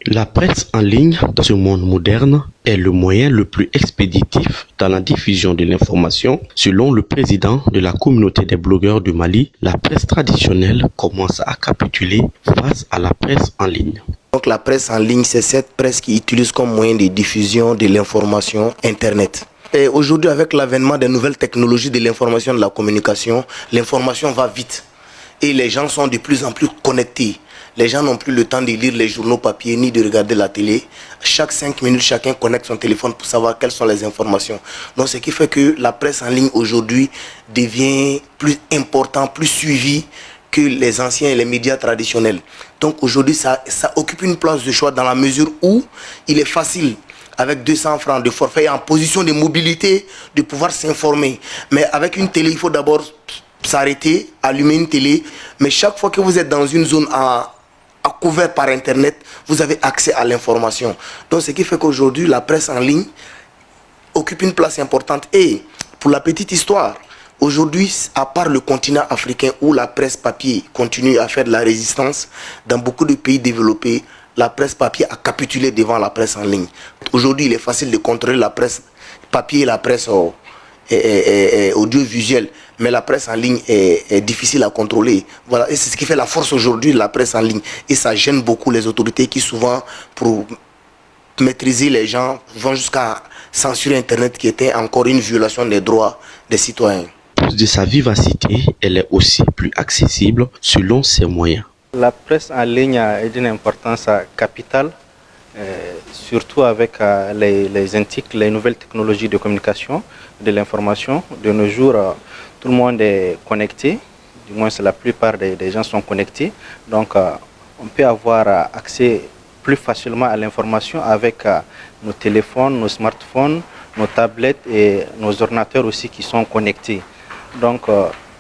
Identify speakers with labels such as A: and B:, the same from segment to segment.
A: La presse en ligne dans ce monde moderne est le moyen le plus expéditif dans la diffusion de l'information. Selon le président de la communauté des blogueurs du Mali, la presse traditionnelle commence à capituler face à la presse en ligne.
B: Donc la presse en ligne, c'est cette presse qui utilise comme moyen de diffusion de l'information Internet. Et aujourd'hui, avec l'avènement des nouvelles technologies de l'information et de la communication, l'information va vite. Et les gens sont de plus en plus connectés. Les gens n'ont plus le temps de lire les journaux papier ni de regarder la télé. Chaque 5 minutes, chacun connecte son téléphone pour savoir quelles sont les informations. Donc ce qui fait que la presse en ligne aujourd'hui devient plus important, plus suivie que les anciens et les médias traditionnels. Donc aujourd'hui, ça occupe une place de choix dans la mesure où il est facile, avec 200 francs de forfait en position de mobilité, de pouvoir s'informer. Mais avec une télé, il faut d'abord s'arrêter, allumer une télé. Mais chaque fois que vous êtes dans une zone à couvert par Internet, vous avez accès à l'information. Donc ce qui fait qu'aujourd'hui, la presse en ligne occupe une place importante. Et pour la petite histoire, aujourd'hui, à part le continent africain où la presse papier continue à faire de la résistance, dans beaucoup de pays développés, la presse papier a capitulé devant la presse en ligne. Aujourd'hui, il est facile de contrôler la presse papier et la presse audiovisuelle, mais la presse en ligne est difficile à contrôler. Voilà, et c'est ce qui fait la force aujourd'hui de la presse en ligne. Et ça gêne beaucoup les autorités qui souvent, pour maîtriser les gens, vont jusqu'à censurer Internet, qui était encore une violation des droits des citoyens.
A: De sa vivacité, elle est aussi plus accessible selon ses moyens.
C: La presse en ligne a une importance capitale, surtout avec les NTIC, les nouvelles technologies de communication, de l'information. De nos jours, tout le monde est connecté, du moins la plupart des gens sont connectés. Donc on peut avoir accès plus facilement à l'information avec nos téléphones, nos smartphones, nos tablettes et nos ordinateurs aussi qui sont connectés. Donc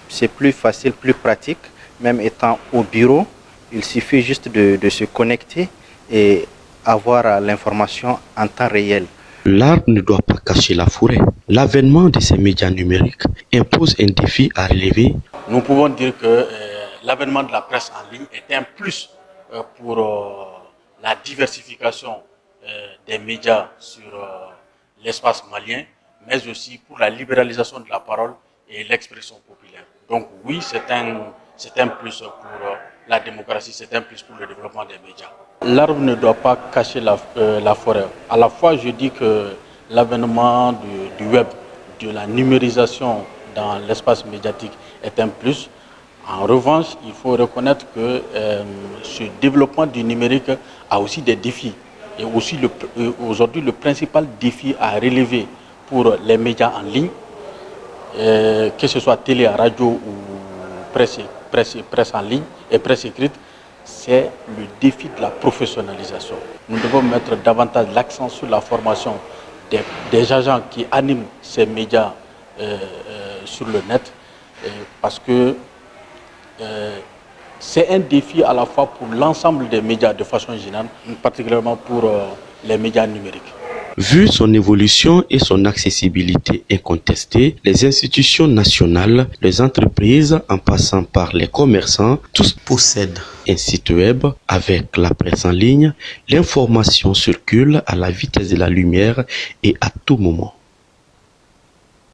C: c'est plus facile, plus pratique, même étant au bureau. Il suffit juste de se connecter et avoir l'information en temps réel.
A: L'arbre ne doit pas cacher la forêt. L'avènement de ces médias numériques impose un défi à relever.
D: Nous pouvons dire que l'avènement de la presse en ligne est un plus pour la diversification des médias sur l'espace malien, mais aussi pour la libéralisation de la parole et l'expression populaire. Donc oui, c'est un plus pour la démocratie, c'est un plus pour le développement des médias. L'arbre ne doit pas cacher la forêt. À la fois, je dis que l'avènement du web, de la numérisation dans l'espace médiatique est un plus. En revanche, il faut reconnaître que ce développement du numérique a aussi des défis. Et aussi aujourd'hui, le principal défi à relever pour les médias en ligne, que ce soit télé, radio ou presse en ligne et presse écrite, c'est le défi de la professionnalisation. Nous devons mettre davantage l'accent sur la formation des agents qui animent ces médias sur le net, parce que c'est un défi à la fois pour l'ensemble des médias de façon générale, particulièrement pour les médias numériques.
A: Vu son évolution et son accessibilité incontestée, les institutions nationales, les entreprises, en passant par les commerçants, tous possèdent un site web. Avec la presse en ligne, l'information circule à la vitesse de la lumière et à tout moment.